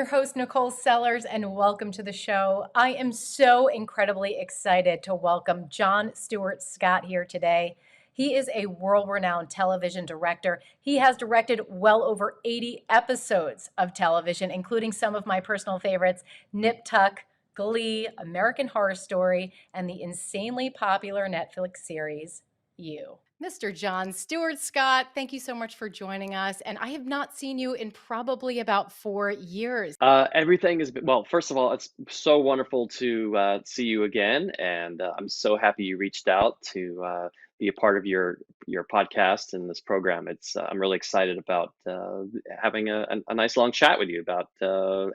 your host, Nicole Sellars, and welcome to the show. I am so incredibly excited to welcome John Stewart Scott here today. He is a world renowned television director. He has directed well over 80 episodes of television, including some of my personal favorites Nip Tuck, Glee, American Horror Story, and the insanely popular Netflix series You. Mr. John Stewart Scott, thank you so much for joining us. And I have not seen you in probably about 4 years. Everything has been, well, first of all, it's so wonderful to see you again, and I'm so happy you reached out to be a part of your podcast and this program. It's I'm really excited about having a nice long chat with you about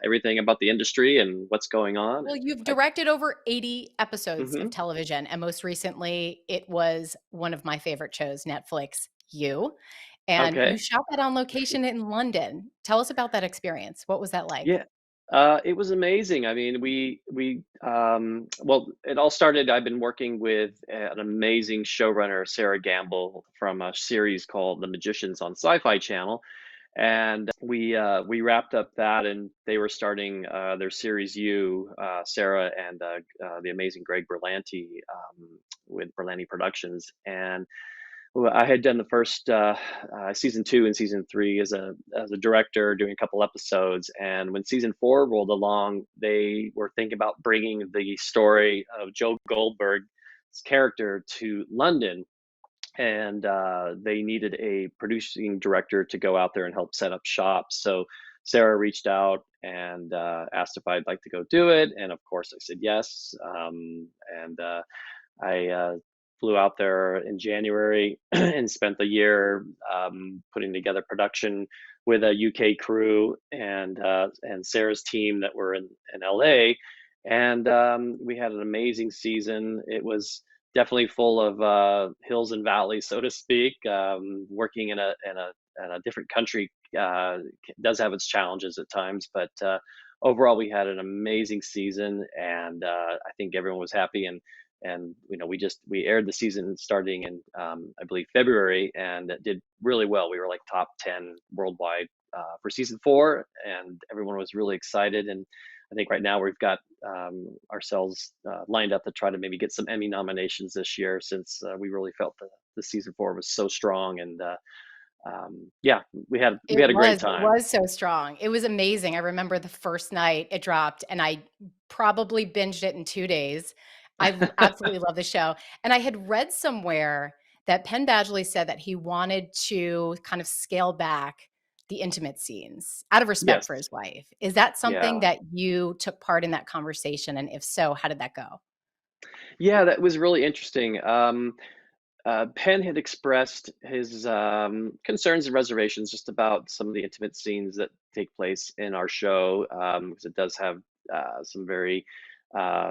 everything about the industry and what's going on. Well, And you've I, directed over 80 episodes of hmm television, and most recently, it was one of my favorite shows, Netflix, You. And you okay, shot that on location in London. Tell us about that experience. What was that like? yeah. It was amazing. I mean, well, it all started. I've been working with an amazing showrunner, Sarah Gamble, from a series called The Magicians on Sci-Fi Channel, and we wrapped up that, and they were starting their series U, Sarah and the amazing Greg Berlanti with Berlanti Productions, and well, I had done the first season two and season three as a director, doing a couple episodes. And when season four rolled along, they were thinking about bringing the story of Joe Goldberg's character to London, and they needed a producing director to go out there and help set up shop. So Sarah reached out and asked if I'd like to go do it, and of course I said yes. And I flew out there in January and spent the year putting together production with a UK crew and Sarah's team that were in LA, and we had an amazing season. It was definitely full of hills and valleys, so to speak. Working in a different country does have its challenges at times, but overall we had an amazing season, and I think everyone was happy. And we aired the season starting in I believe February, and it did really well. We were like top 10 worldwide for season four, and everyone was really excited. And I think right now we've got ourselves lined up to try to maybe get some Emmy nominations this year, since we really felt the season four was so strong. And yeah, we had a great It time. was so strong. It was amazing. I remember the first night it dropped, and I probably binged it in 2 days. Absolutely love the show, and I had read somewhere that Penn Badgley said that he wanted to kind of scale back the intimate scenes out of respect for Yes, his wife. Is that something yeah. that you took part in that conversation? And if so, how did that go? Yeah, that was really interesting. Penn had expressed his concerns and reservations just about some of the intimate scenes that take place in our show, because it does have some very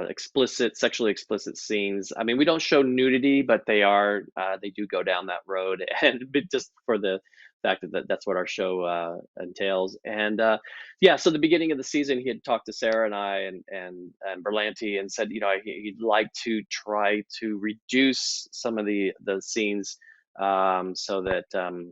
explicit, sexually explicit scenes. I mean, we don't show nudity, but they do go down that road, and but just for the fact that that's what our show entails. And yeah, so the beginning of the season, he had talked to Sarah and I and Berlanti, and said, he'd like to try to reduce some of the scenes, so that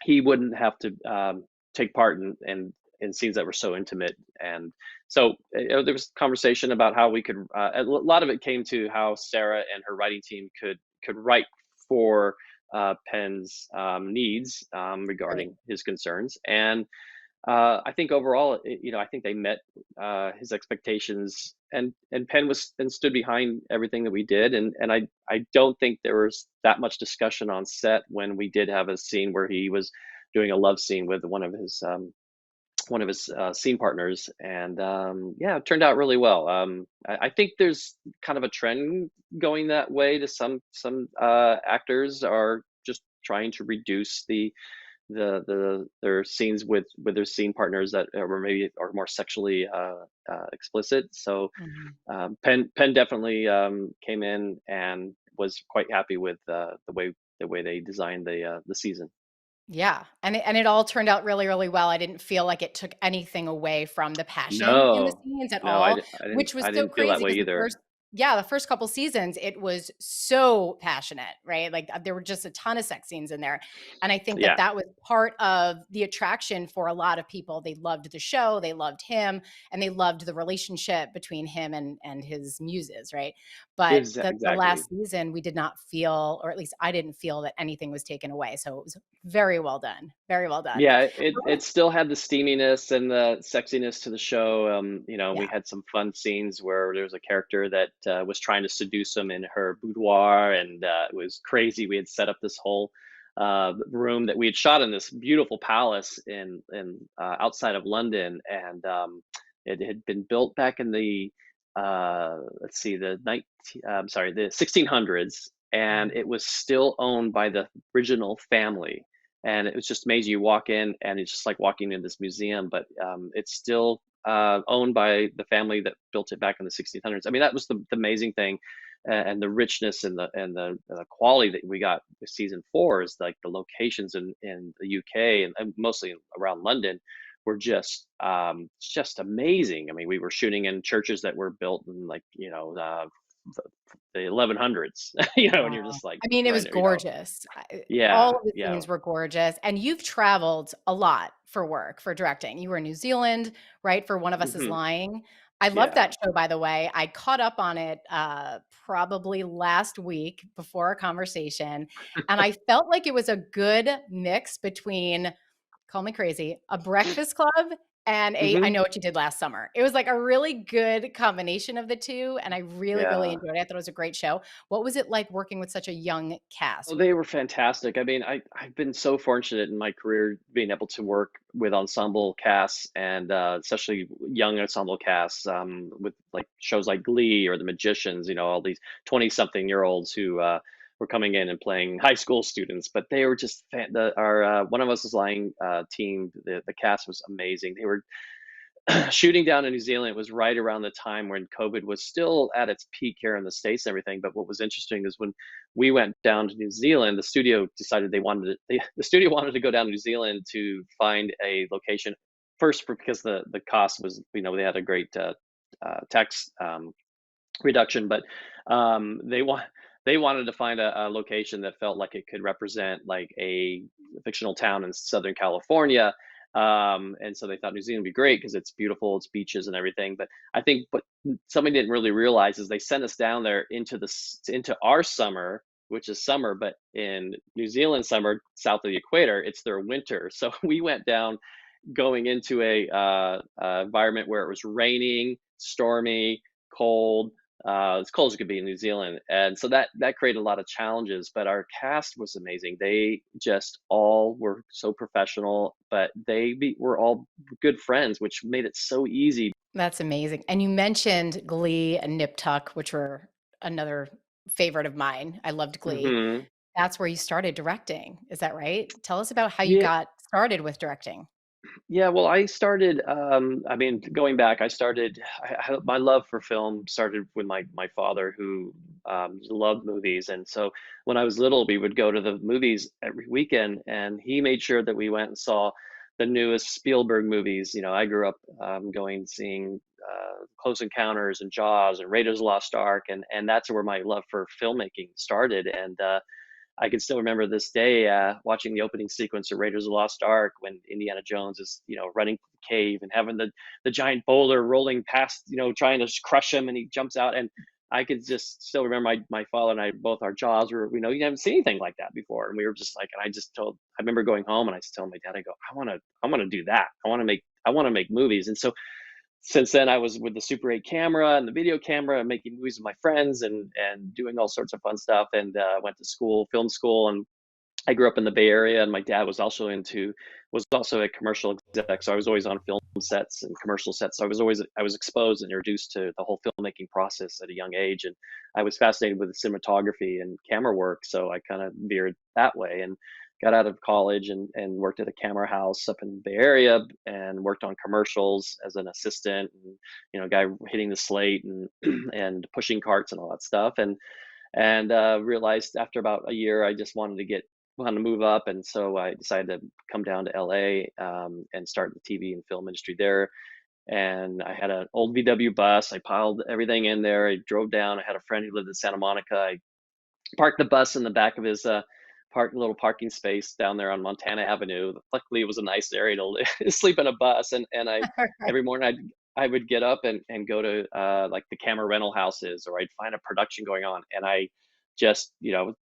he wouldn't have to take part in scenes that were so intimate. And so there was conversation about how we could. A lot of it came to how Sarah and her writing team could write for Penn's needs Right. regarding his concerns. And I think overall, I think they met his expectations, and Penn was and stood behind everything that we did. And I don't think there was that much discussion on set when we did have a scene where he was doing a love scene with one of his scene partners. And yeah, it turned out really well. I think there's kind of a trend going that way. To some actors are just trying to reduce their scenes with their scene partners that are maybe are more sexually explicit. So Mhm. Penn definitely came in and was quite happy with the way they designed the season. Yeah, and it all turned out really, really well. I didn't feel like it took anything away from the passion in the No, scenes at no, I, all, di- I didn't which was I so didn't feel that crazy way because the first either. yeah, the first couple seasons, it was so passionate, right? Like there were just a ton of sex scenes in there. And I think that Yeah, that was part of the attraction for a lot of people. They loved the show, they loved him, and they loved the relationship between him and his muses, right? But the exactly. last season, we did not feel, or at least I didn't feel that anything was taken away. So it was very well done. Very well done. Yeah, it still had the steaminess and the sexiness to the show. We Yeah. had some fun scenes where there was a character that was trying to seduce him in her boudoir, and it was crazy. We had set up this whole room that we had shot in this beautiful palace in outside of London, and it had been built back in the let's see, the 1600s, and it was still owned by the original family, and it was just amazing. You walk in, and it's just like walking in this museum, but it's still owned by the family that built it back in the 1600s. I mean, that was the amazing thing, and the richness and the quality that we got with season four is like the locations in the UK and mostly around London were just amazing. I mean, we were shooting in churches that were built in like the, the 1100s, and you're Wow. just like I mean, it was right, gorgeous. All yeah, of the yeah. scenes were gorgeous, and you've traveled a lot for work, for directing. You were in New Zealand, right, for One of Us Is Hmm. Lying. I love Yeah. that show, by the way. I caught up on it, probably last week before our conversation, and I felt like it was a good mix between, call me crazy, A Breakfast Club and I Hmm. Know What You Did Last Summer. It was like a really good combination of the 2, and I really, really Yeah. enjoyed it. I thought it was a great show. What was it like working with such a young Oh, cast? they were fantastic. I mean, I've been so fortunate in my career being able to work with ensemble casts and especially young ensemble casts with like shows like Glee or The Magicians. All these 20-something-year-olds who were coming in and playing high school students, but they were just our One of Us Is Lying team. The cast was amazing. They were shooting down in New Zealand. It was right around the time when COVID was still at its peak here in the States and everything. But what was interesting is when we went down to New Zealand, the studio decided the studio wanted to go down to New Zealand to find a location first because the cost was, they had a great tax reduction, but they wanted to find a location that felt like it could represent like a fictional town in Southern California. And so they thought New Zealand would be great because it's beautiful, it's beaches and everything. But I think what somebody didn't really realize is they sent us down there into our summer, which is summer, but in New Zealand summer, south of the equator, it's their winter. So we went down going into a environment where it was raining, stormy, cold, as cold as it could be in New Zealand, and so that created a lot of challenges. But our cast was amazing. They just all were so professional, but were all good friends, which made it so easy. That's amazing. And you mentioned Glee and Nip Tuck, which were another favorite of mine. I loved Glee. Hmm. That's where you started directing. Is that right? Tell us about how you Yeah, got started with directing. yeah. Well, I started. I mean, going back, I started. My love for film started with my father, who loved movies, and so when I was little, we would go to the movies every weekend, and he made sure that we went and saw the newest Spielberg movies. I grew up going seeing Close Encounters and Jaws and Raiders of the Lost Ark, and that's where my love for filmmaking started. And I can still remember this day watching the opening sequence of Raiders of the Lost Ark when Indiana Jones is, running to the cave and having the giant boulder rolling past, trying to crush him, and he jumps out. And I could just still remember my father and I, both our jaws were, you haven't seen anything like that before. And we were just like, and I remember going home and I just told my dad, I go, I want to do that. I want to make movies. And so since then I was with the Super 8 camera and the video camera and making movies with my friends and doing all sorts of fun stuff, and went to film school, and I grew up in the Bay Area, and my dad was also a commercial exec, so I was always on film sets and commercial sets. So I was exposed and introduced to the whole filmmaking process at a young age, and I was fascinated with the cinematography and camera work, so I kind of veered that way and got out of college and worked at a camera house up in the Bay Area and worked on commercials as an assistant, and guy hitting the slate and and pushing carts and all that stuff, and realized after about a year I just wanted to move up, and so I decided to come down to LA and start the TV and film industry there. and I had an old VW bus. I piled everything in there. I drove down. I had a friend who lived in Santa Monica. I parked the bus in the back of his little parking space down there on Montana Avenue. Luckily, it was a nice area to sleep in a bus. And I Right. every morning I would get up and go to like the camera rental houses, or I'd find a production going on, and I just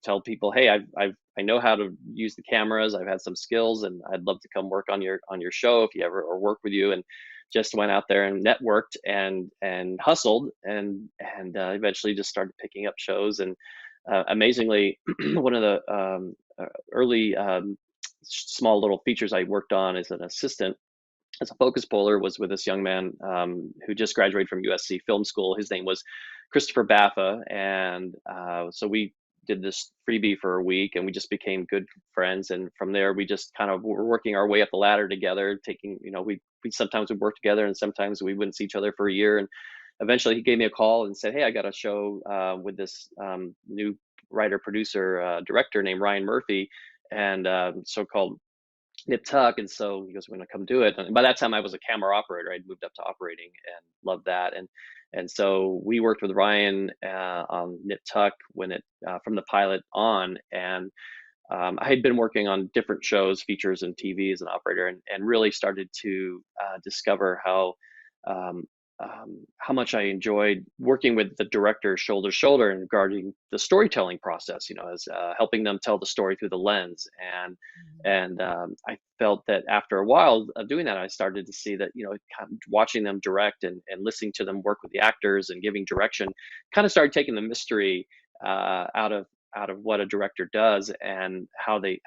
tell people, hey, I know how to use the cameras. I've had some skills, and I'd love to come work on your show if you ever, or work with you. And just went out there and networked and hustled, and eventually just started picking up shows. And amazingly, one of the early small little features I worked on as an assistant, as a focus puller, was with this young man who just graduated from USC Film School. His name was Christopher Baffa, and so we did this freebie for a week, and we just became good friends. And from there, we just kind of were working our way up the ladder together. Taking, we sometimes would work together, and sometimes we wouldn't see each other for a year. And eventually, he gave me a call and said, "Hey, I got a show with this new writer, producer, director named Ryan Murphy, and so-called Nip Tuck." And so he goes, "We're gonna come do it." And by that time, I was a camera operator. I'd moved up to operating and loved that. And so we worked with Ryan on Nip Tuck when it from the pilot on. And I had been working on different shows, features, and TV as an operator, and really started to discover um, how much I enjoyed working with the director shoulder to shoulder and regarding the storytelling process, as helping them tell the story through the lens. And I felt that after a while of doing that, I started to see that, kind of watching them direct and listening to them work with the actors and giving direction, kind of started taking the mystery out of what a director does, and how they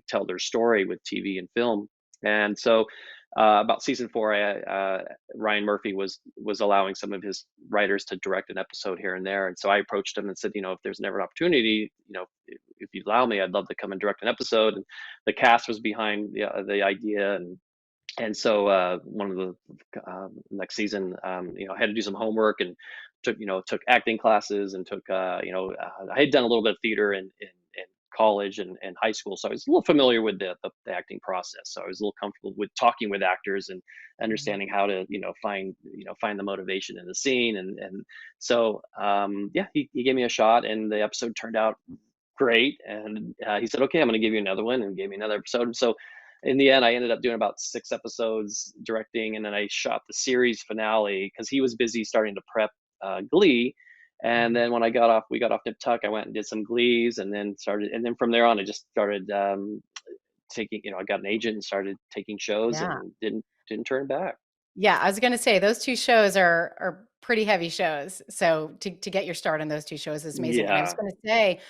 tell their story with TV and film. And so about season 4, Ryan Murphy was allowing some of his writers to direct an episode here and there. And so I approached him and said, if there's never an opportunity, if you allow me, I'd love to come and direct an episode. And the cast was behind the idea. And so one of the next season, I had to do some homework, and took acting classes, and took I had done a little bit of theater in college and high school, so I was a little familiar with the acting process. So I was a little comfortable with talking with actors and understanding how to find the motivation in the scene. And so yeah, he gave me a shot, and the episode turned out great. And he said, "Okay, I'm going to give you another one," and gave me another episode. And so in the end, I ended up doing about 6 episodes directing, and then I shot the series finale because he was busy starting to prep Glee. And Mhm. then when we got off Nip Tuck, I went and did some Glees, and then from there on, I just started taking, I got an agent and started taking shows, Yeah. and didn't turn back. Yeah, I was gonna say those 2 shows are pretty heavy shows. So to get your start on those 2 shows is amazing. And I was Yeah. gonna say,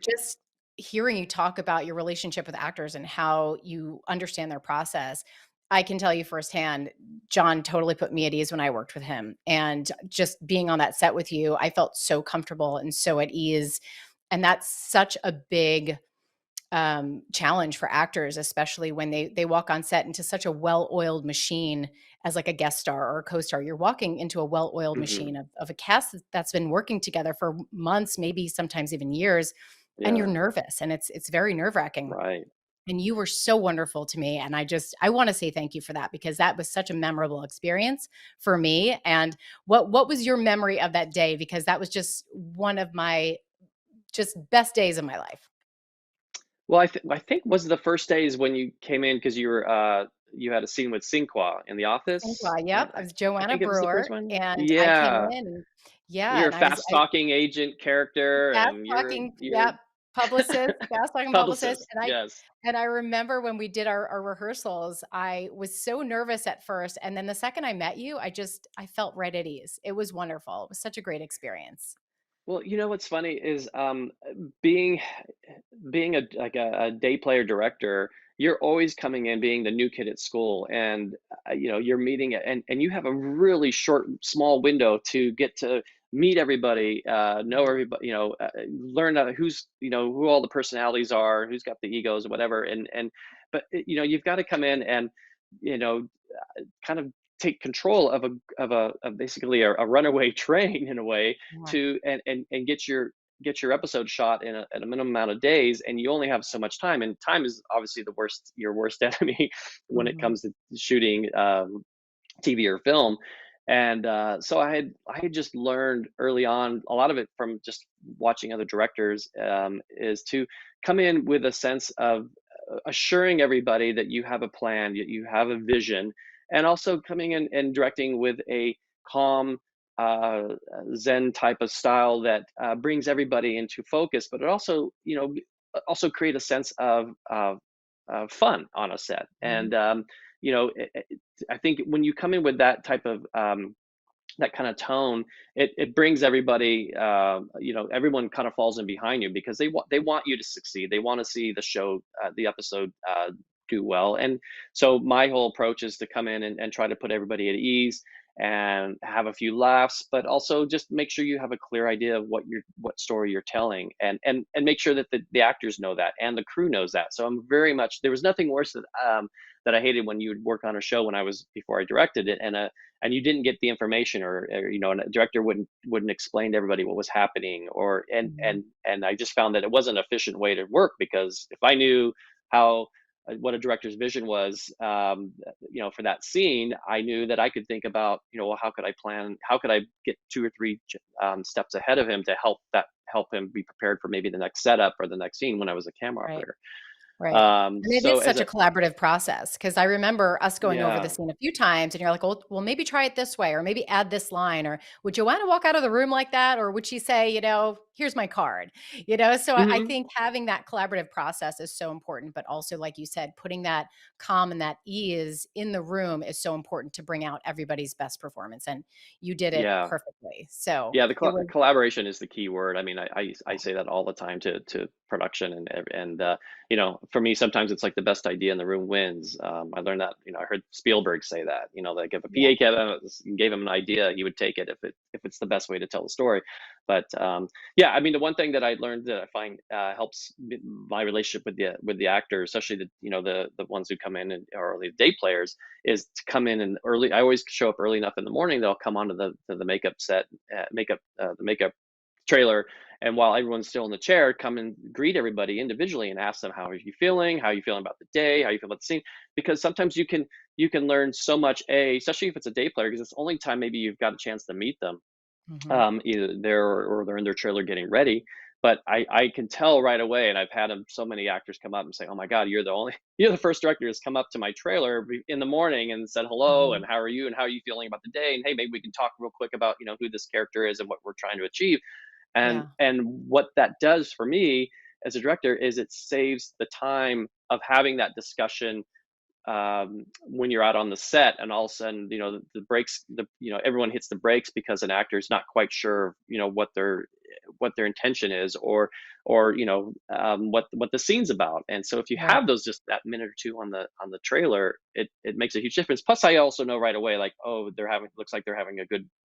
just hearing you talk about your relationship with actors and how you understand their process, I can tell you firsthand, John totally put me at ease when I worked with him. And just being on that set with you, I felt so comfortable and so at ease. And that's such a big challenge for actors, especially when they walk on set into such a well-oiled machine as like a guest star or a co-star. You're walking into a well-oiled Hmm. machine of a cast that's been working together for months, maybe sometimes even years, and you're Yeah. nervous, and it's very nerve-wracking. Right. And you were so wonderful to me, and I want to say thank you for that, because that was such a memorable experience for me. And what was your memory of that day? Because that was just one of my just best days of my life. Well, I think was the first days when you came in because you had a scene with Sinqua in the office. Yep, I was I Joanna think it was the first Brewer, one. and I came Yeah. in and yeah, You're a and fast talking agent character, fast and talking, you're yep, publicist, fast talking publicist, publicist. Yes. and I remember when we did our rehearsals, I was so nervous at first, and then the second I met you, I felt right at ease. It was wonderful. It was such a great experience. Well, what's funny is being being a day player director, you're always coming in being the new kid at school, and you're meeting it, and you have a really short, small window to get to meet everybody, know Mhm, everybody, learn who's who all the personalities are, who's got the egos, or whatever. And but you've got to come in and you know kind of take control of basically a runaway train in a way, yeah, to and get your episode shot at a minimum amount of days, and you only have so much time, and time is obviously your worst enemy when it mhm, comes to shooting TV or film. And so I had just learned early on a lot of it from just watching other directors, is to come in with a sense of assuring everybody that you have a plan, you have a vision, and also coming in and directing with a calm, uh, Zen type of style that brings everybody into focus, but it also, also create a sense of fun on a set. Mhm. And I think when you come in with that type of that kind of tone, it brings everybody, everyone kind of falls in behind you because they want you to succeed. They want to see the show, the episode, do well. And so my whole approach is to come in and try to put everybody at ease and have a few laughs, but also just make sure you have a clear idea of what story you're telling, and make sure that the actors know that and the crew knows that. So I'm very much, there was nothing worse that I hated when you would work on a show when I was before I directed it, and you didn't get the information, or and a director wouldn't explain to everybody what was happening, or Mhm. and I just found that it wasn't an efficient way to work, because if I knew how what a director's vision was, for that scene, I knew that I could think about, well, how could I plan, how could I get two or three steps ahead of him to help him be prepared for maybe the next setup or the next scene when I was a camera Right. operator. Right. And it So is as such a a collaborative process, because I remember us going over the Yeah. scene a few times and you're like, well, maybe try it this way, or maybe add this line, or would you want to walk out of the room like that? Or would she say, here's my card? So I Mhm. think having that collaborative process is so important, but also, like you said, putting that calm and that ease in the room is so important to bring out everybody's best performance. And you did it Yeah. perfectly. So Yeah, the it was, collaboration is the key word. I mean, I yeah, say that all the time to production, and for me, sometimes it's like the best idea in the room wins. I learned that, I heard Spielberg say that, like if a yeah. gave him an idea, he would take it if it's the best way to tell the story. But yeah, I mean, the one thing that I learned that I find helps my relationship with the actors, especially the ones who come in and or the day players, is to come in and early. I always show up early enough in the morning. They'll come onto the makeup set, the makeup trailer, and while everyone's still in the chair, come and greet everybody individually and ask them, how are you feeling, how are you feeling about the day, how you feel about the scene, because sometimes you can learn so much, especially if it's a day player, because it's the only time maybe you've got a chance to meet them, Mhm. either there, or they're in their trailer getting ready. But I can tell right away, and I've had so many actors come up and say, "Oh my God, you're the first director who's come up to my trailer in the morning and said hello, Mhm. and how are you, and how are you feeling about the day, and hey, maybe we can talk real quick about who this character is and what we're trying to achieve." And Yeah. what that does for me as a director is it saves the time of having that discussion, when you're out on the set, and all of a sudden, the brakes, everyone hits the brakes because an actor is not quite sure, what their intention is, or what the scene's about. And so if you Right. have those, just that minute or two on the trailer, it makes a huge difference. Plus, I also know right away, like, oh, looks like they're having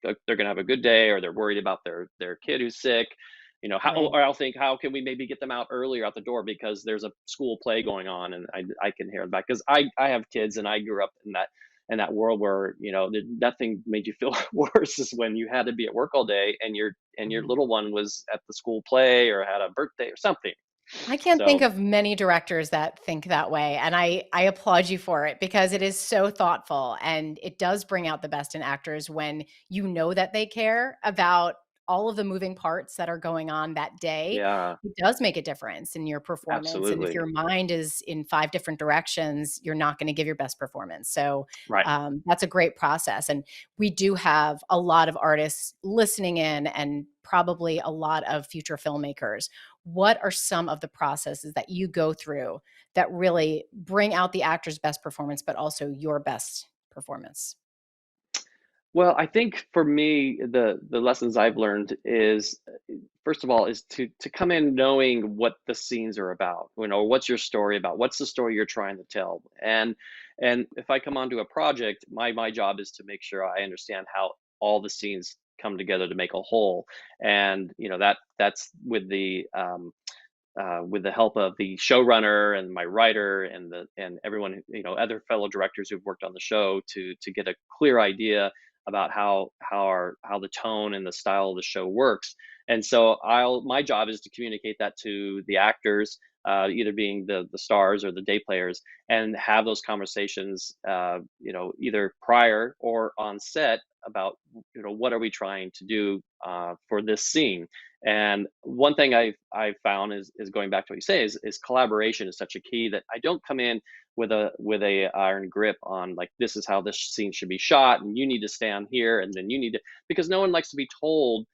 they're gonna have a good day, or they're worried about their kid who's sick. Right. Or I'll think, how can we maybe get them out earlier out the door because there's a school play going on, and I can hear them back, because I have kids, and I grew up in that world where, nothing made you feel worse is when you had to be at work all day, and your Mhm. little one was at the school play or had a birthday or something. I can't think So of many directors that think that way, and I applaud you for it, because it is so thoughtful, and it does bring out the best in actors when you know that they care about all of the moving parts that are going on that day. yeah, It does make a difference in your performance, and if absolutely. your mind is in 5 different directions, you're not gonna give your best performance. So, Right. that's a great process, and we do have a lot of artists listening in, and probably a lot of future filmmakers. What are some of the processes that you go through that really bring out the actor's best performance, but also your best performance? Well, I think for me, the lessons I've learned is, first of all, is to come in knowing what the scenes are about. What's your story about? What's the story you're trying to tell? And if I come onto a project, my job is to make sure I understand how all the scenes come together to make a whole. And that's with the help of the showrunner and my writer and everyone, other fellow directors who've worked on the show, to get a clear idea about how the tone and the style of the show works. And so my job is to communicate that to the actors, either being the stars or the day players, and have those conversations, either prior or on set about, what are we trying to do for this scene. And one thing I've found is going back to what you say is collaboration is such a key, that I don't come in with a iron grip on, like, this is how this scene should be shot, and you need to stand here, and then you need to, because no one likes to be told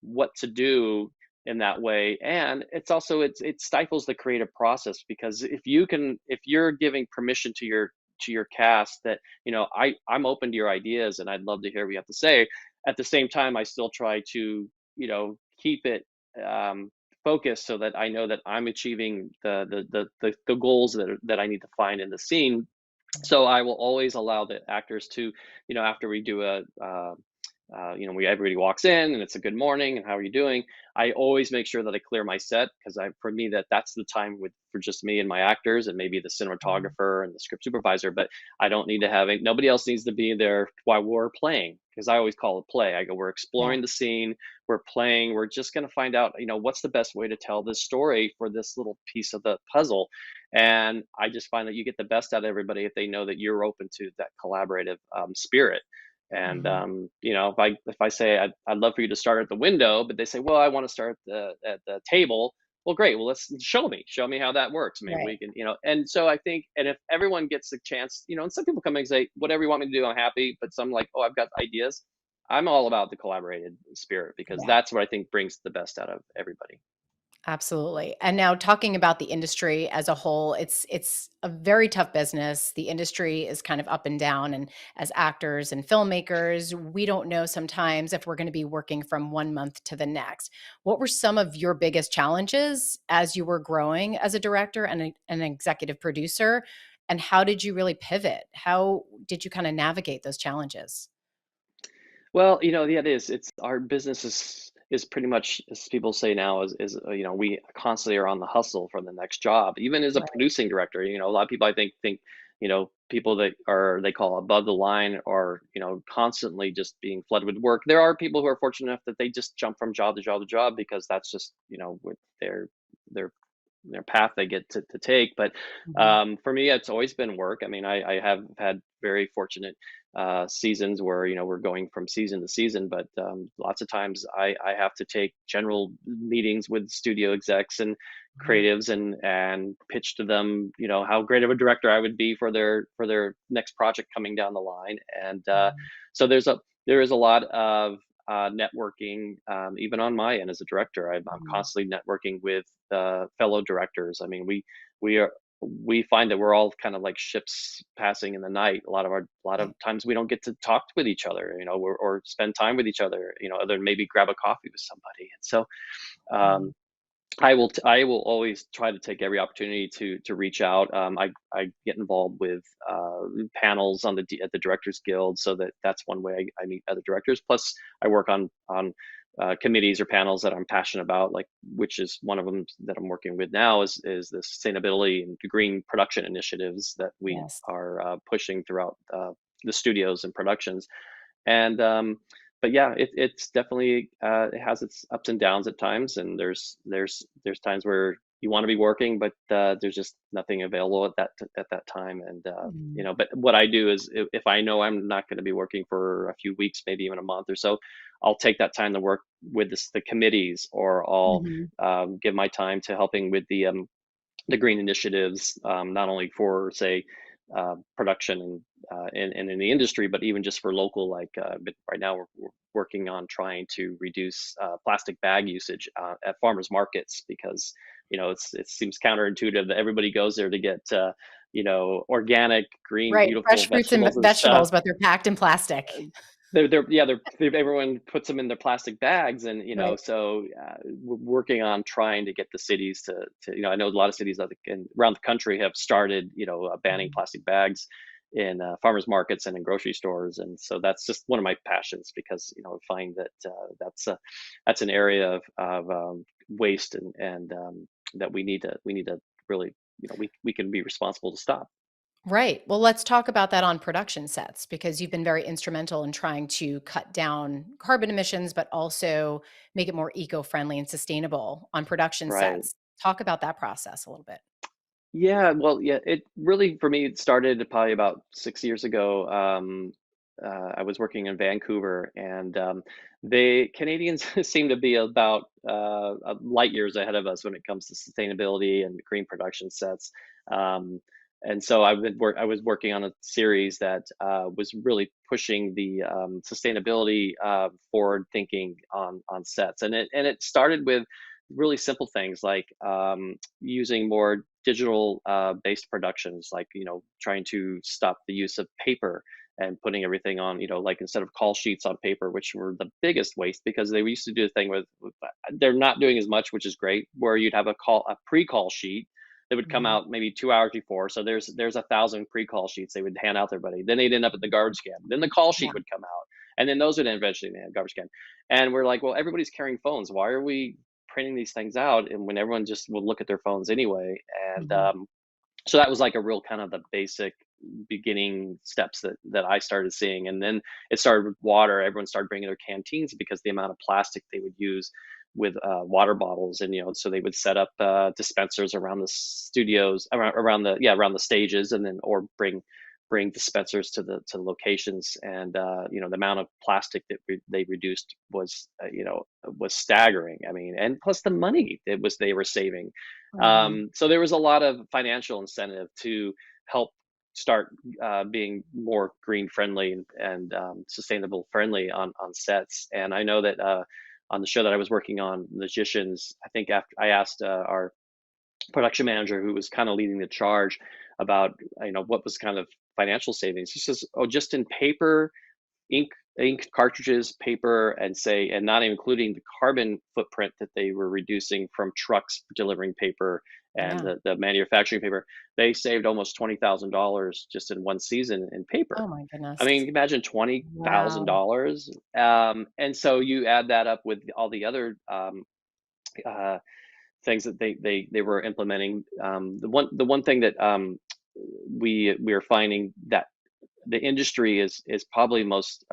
what to do in that way. And it's also, it stifles the creative process, because if you're giving permission to your cast that, I'm open to your ideas and I'd love to hear what you have to say, at the same time I still try to, keep it um focused, so that I know that I'm achieving the goals that I need to find in the scene. So I will always allow the actors to, after we do everybody walks in and it's a good morning and how are you doing. I always make sure that I clear my set, because for me, that's the time for just me and my actors, and maybe the Mhm. cinematographer and the script supervisor. But I don't need to have it. Nobody else needs to be there while we're playing, because I always call it play. I go, we're Yeah. exploring the scene, we're playing, we're just going to find out, what's the best way to tell this story for this little piece of the puzzle. And I just find that you get the best out of everybody if they know that you're open to that collaborative spirit. And Mhm. if I say I'd love for you to start at the window, but they say, well, I want to start at the table. Well, great. Well, let's show me how that works. Maybe Right. we can, And so I think, and if everyone gets a chance, and some people come in and say, whatever you want me to do, I'm happy. But some like, oh, I've got ideas. I'm all about the collaborated spirit, because Yeah. that's what I think brings the best out of everybody. Absolutely. And now talking about the industry as a whole, it's a very tough business. The industry is kind of up and down, and as actors and filmmakers, we don't know sometimes if we're going to be working from one month to the next. What were some of your biggest challenges as you were growing as a director and an executive producer? And how did you really pivot? How did you kind of navigate those challenges? Well, yeah, it is. It's our business is pretty much, as people say now, is we constantly are on the hustle for the next job. Even as a Right. producing director, a lot of people I think people that are they call above the line are constantly just being flooded with work. There are people who are fortunate enough that they just jump from job to job to job, because that's just what their their path they get to take. But Mhm. for me, it's always been work. I mean, I have had very fortunate seasons where we're going from season to season, but lots of times I have to take general meetings with studio execs and Mhm. creatives, and pitch to them how great of a director I would be for their next project coming down the line. And Mhm. so there is a lot of networking, even on my end as a director. I'm Mhm. constantly networking with fellow directors. I mean, we are we find that we're all kind of like ships passing in the night. A lot of Right. times we don't get to talk with each other, or spend time with each other, other than maybe grab a coffee with somebody. And so Mhm. um, I will always try to take every opportunity to reach out. I get involved with panels at the Directors Guild, so that's one way I meet other directors. Plus, I work on committees or panels that I'm passionate about, like, which is one of them that I'm working with now, is the sustainability and green production initiatives that we Yes. are pushing throughout the studios and productions. And but yeah, it's definitely it has its ups and downs at times, and there's times where you want to be working, but there's just nothing available at that time. And Mhm. but what I do is, if I know I'm not going to be working for a few weeks, maybe even a month or so, I'll take that time to work with the committees, or I'll Mhm. give my time to helping with the green initiatives, not only for, say, production and in the industry, but even just for local. Like, but right now we're working on trying to reduce plastic bag usage at farmers markets, because it seems counterintuitive that everybody goes there to get organic, green, Right, beautiful fresh fruits and vegetables and stuff. vegetables, but they're packed in plastic. Everyone puts them in their plastic bags. And Right. so we're working on trying to get the cities to I know a lot of cities around the country have started banning Mhm. plastic bags in farmers markets and in grocery stores. And so that's just one of my passions, because I find that that's an area of waste, and that we need to really, we can be responsible to stop. Right. Well, let's talk about that on production sets because you've been very instrumental in trying to cut down carbon emissions, but also make it more eco-friendly and sustainable on production Right. sets. Talk about that process a little bit. Yeah, well, yeah, it really for me it started probably about 6 years ago. I was working in Vancouver, and they Canadians seem to be about light years ahead of us when it comes to sustainability and green production sets. Um, and so I was working on a series that was really pushing the sustainability forward thinking on sets, and it started with really simple things like using more digital based productions, like trying to stop the use of paper and putting everything on, like instead of call sheets on paper, which were the biggest waste, because they used to do a thing with they're not doing as much, which is great, where you'd have a pre-call sheet that would come Mhm. out maybe 2 hours before. So there's 1,000 pre-call sheets they would hand out to everybody. Then they'd end up at the garbage can. Then the call Yeah. sheet would come out, and then those would eventually be in the garbage can. And we're like, well, everybody's carrying phones. Why are we printing these things out, and when everyone just would look at their phones anyway? And Mhm. so that was like a real kind of the basic beginning steps that I started seeing. And then it started with water. Everyone started bringing their canteens because the amount of plastic they would use with water bottles, and so they would set up dispensers around the studios, around the stages, and then or bring dispensers to locations. And the amount of plastic that they reduced was staggering. I mean, and plus the money they were saving. Mhm. So there was a lot of financial incentive to help start being more green friendly and sustainable friendly on sets. And I know that on the show that I was working on, Magicians, I think after I asked our production manager, who was kind of leading the charge, about what was kind of financial savings. He says, "Oh, just in paper, ink ink cartridges, paper, and not including the carbon footprint that they were reducing from trucks delivering paper and Yeah. the manufacturing paper, they saved almost $20,000 just in one season in paper." Oh my I goodness. mean, imagine twenty thousand Wow. dollars. And so you add that up with all the other uh, things that they were implementing. The one thing that we are finding that the industry is probably most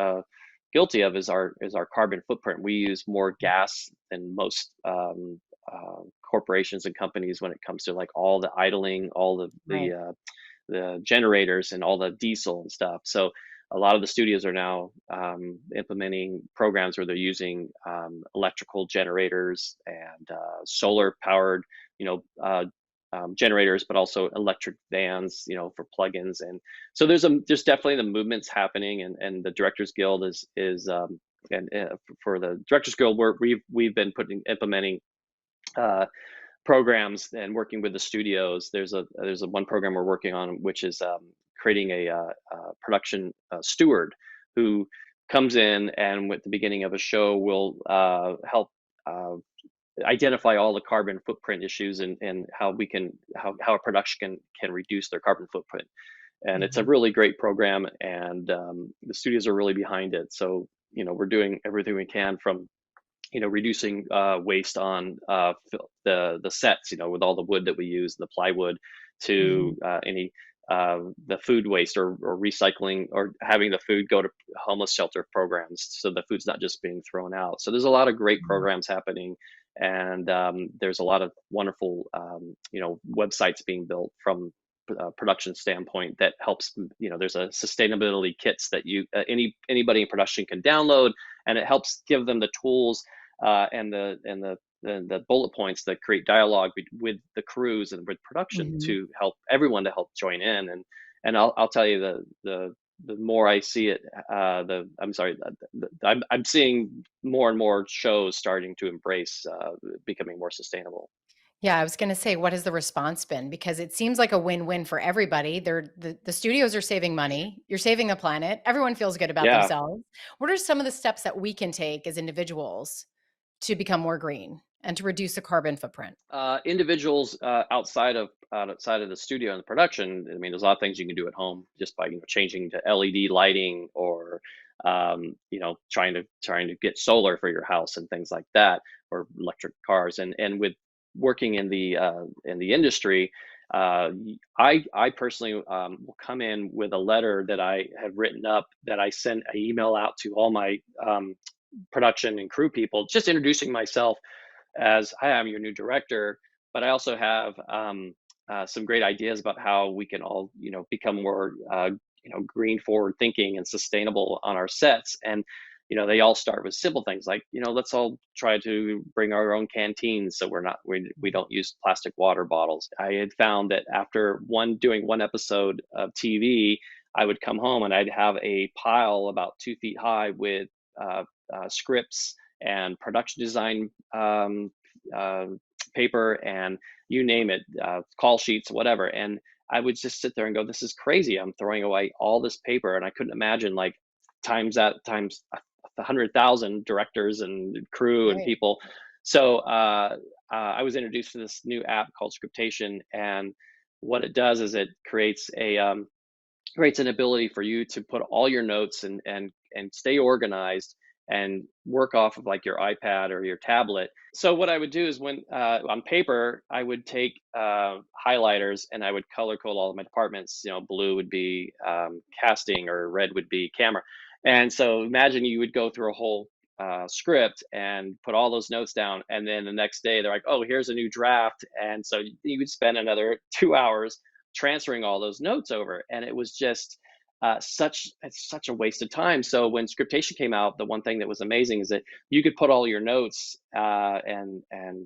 guilty of is our carbon footprint. We use more gas than most corporations and companies when it comes to like all the idling, all Right. the generators, and all the diesel and stuff. So a lot of the studios are now implementing programs where they're using electrical generators and solar powered, you know, generators, but also electric vans, for plugins. And so there's definitely the movements happening, and the Directors Guild is and for the Directors Guild, we've been implementing uh, programs and working with the studios. There's a one program we're working on, which is creating a production steward who comes in and at the beginning of a show will help uh, identify all the carbon footprint issues, and how a production can reduce their carbon footprint. And it's a Mhm. really great program, and the studios are really behind it. So we're doing everything we can, from reducing waste on the sets, with all the wood that we use, the plywood, Mhm. to any the food waste, or recycling, or having the food go to homeless shelter programs, so the food's not just being thrown out. So there's a lot of great Mhm. programs happening, and there's a lot of wonderful websites being built from production standpoint that helps. There's a sustainability kits that anybody in production can download, and it helps give them the tools and the bullet points that create dialogue with the crews and with production, Mhm. to help everyone to help join in. And I'll tell you, the more I see it, the I'm sorry, I'm seeing more and more shows starting to embrace becoming more sustainable. Yeah, I was gonna say, what has the response been? Because it seems like a win-win for everybody. The studios are saving money, you're saving the planet, everyone feels good about Yeah. themselves. What are some of the steps that we can take as individuals to become more green and to reduce the carbon footprint? Individuals outside of the studio and the production. I mean, there's a lot of things you can do at home just by changing to LED lighting, or trying to get solar for your house and things like that, or electric cars. And with working in the industry, I personally will come in with a letter that I have written up, that I send an email out to all my production and crew people, just introducing myself as, "Hi, I'm your new director. but I also have some great ideas about how we can all, become more, green forward thinking and sustainable on our sets. And, they all start with simple things like, let's all try to bring our own canteens so we don't use plastic water bottles. I had found that after doing one episode of TV, I would come home and I'd have a pile about 2 feet high with uh, scripts and production design uh, paper and you name it, call sheets, whatever. And I would just sit there and go, "This is crazy. I'm throwing away all this paper," and I couldn't imagine like times 100,000 directors and crew and Right. people. So I was introduced to this new app called Scriptation, and what it does is it creates an ability for you to put all your notes and stay organized and work off of like your iPad or your tablet. So what I would do is when on paper, I would take highlighters and I would color code all of my departments. Blue would be casting or red would be camera. And so imagine you would go through a whole script and put all those notes down, and then the next day they're like, "Oh, here's a new draft," and so you would spend another 2 hours transferring all those notes over, and it was just such a waste of time. So when Scriptation came out, the one thing that was amazing is that you could put all your notes and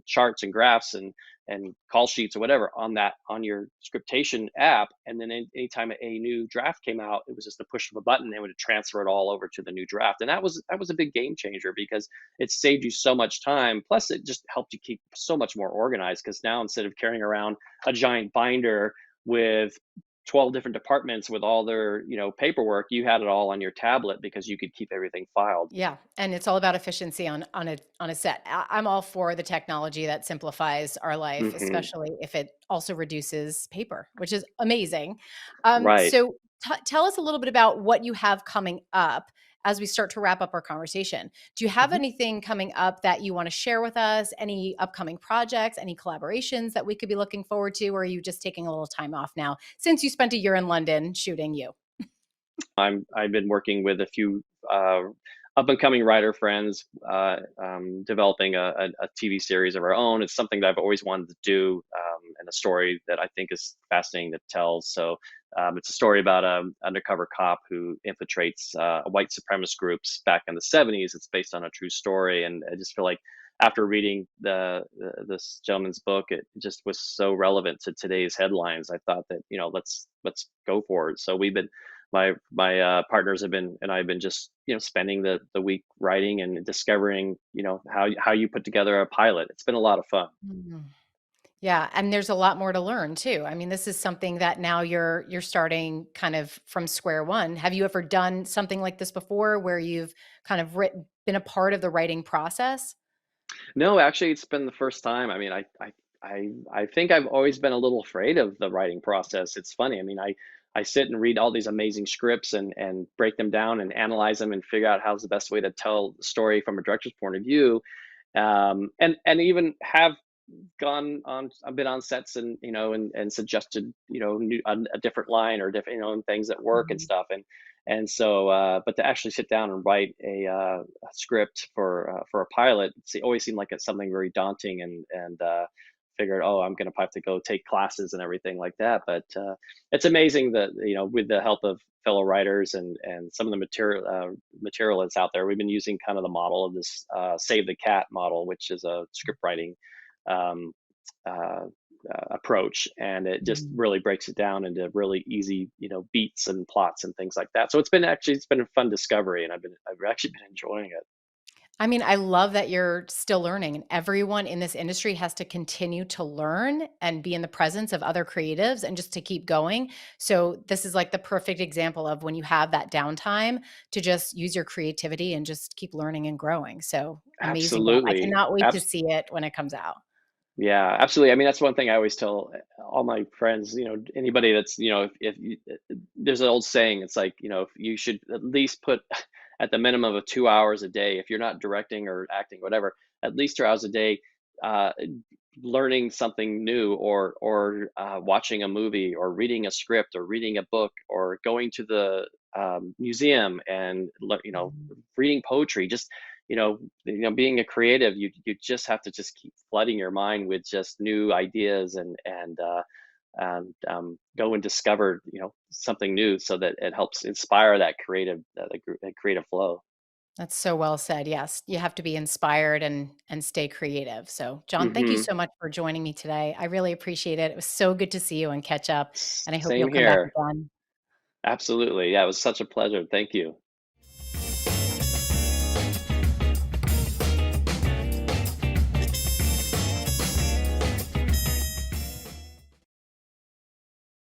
charts and graphs and call sheets or whatever on your Scriptation app, and then anytime a new draft came out, it was just the push of a button, and it would transfer it all over to the new draft. And that was a big game changer because it saved you so much time. Plus, it just helped you keep so much more organized because now instead of carrying around a giant binder with 12 different departments with all their paperwork, you had it all on your tablet because you could keep everything filed. Yeah, and it's all about efficiency on a set. I'm all for the technology that simplifies our life, Hmm. especially if it also reduces paper, which is amazing. Right. So tell us a little bit about what you have coming up as we start to wrap up our conversation. Do you have Mhm. anything coming up that you want to share with us? Any upcoming projects, any collaborations that we could be looking forward to, or are you just taking a little time off now since you spent a year in London shooting you? I've been working with a few uh, up and coming writer friends, developing a TV series of our own. It's something that I've always wanted to do, and a story that I think is fascinating to tell. So it's a story about an undercover cop who infiltrates white supremacist groups back in the '70s. It's based on a true story, and I just feel like after reading this gentleman's book, it just was so relevant to today's headlines. I thought that let's go for it. So we've been my partners have been and I've been just spending the week writing and discovering how you put together a pilot. It's been a lot of fun. Mhm. Yeah, and there's a lot more to learn too. I mean, this is something that now you're starting kind of from square one. Have you ever done something like this before where you've kind of been a part of the writing process? No, actually, it's been the first time. I mean, I think I've always been a little afraid of the writing process. It's funny. I mean, I sit and read all these amazing scripts and break them down and analyze them and figure out how's the best way to tell the story from a director's point of view. And even have gone on I've been on sets and suggested a different line or different and things that work and Mhm. stuff, and so but to actually sit down and write a script for a pilot, it always seemed like it's something very daunting, and figured, oh, I'm gonna have to go take classes and everything like that. But it's amazing that with the help of fellow writers and some of the material that's out there, we've been using kind of the model of this save the cat model, which is a script writing um, uh, approach, and it just Mhm. really breaks it down into really easy, beats and plots and things like that. So it's been a fun discovery, and I've actually been enjoying it. I mean, I love that you're still learning, and everyone in this industry has to continue to learn and be in the presence of other creatives and just to keep going. So, this is like the perfect example of when you have that downtime to just use your creativity and just keep learning and growing. So, amazing job. I Absolutely. cannot wait to see it when it comes out. Yeah, absolutely. I mean, that's one thing I always tell all my friends, anybody that's, there's an old saying, it's like, if you should at least put at the minimum of 2 hours a day, if you're not directing or acting, whatever, at least 2 hours a day, uh, learning something new or watching a movie or reading a script or reading a book or going to the museum and, Mhm. reading poetry. Just being a creative, you just have to just keep flooding your mind with just new ideas and go and discover something new so that it helps inspire that creative flow. That's so well said. Yes, you have to be inspired and stay creative. So, John, thank you Hmm. so much for joining me today. I really appreciate it. It was so good to see you and catch up, and I hope you'll Same come back here. again. Absolutely. Yeah, it was such a pleasure. Thank you.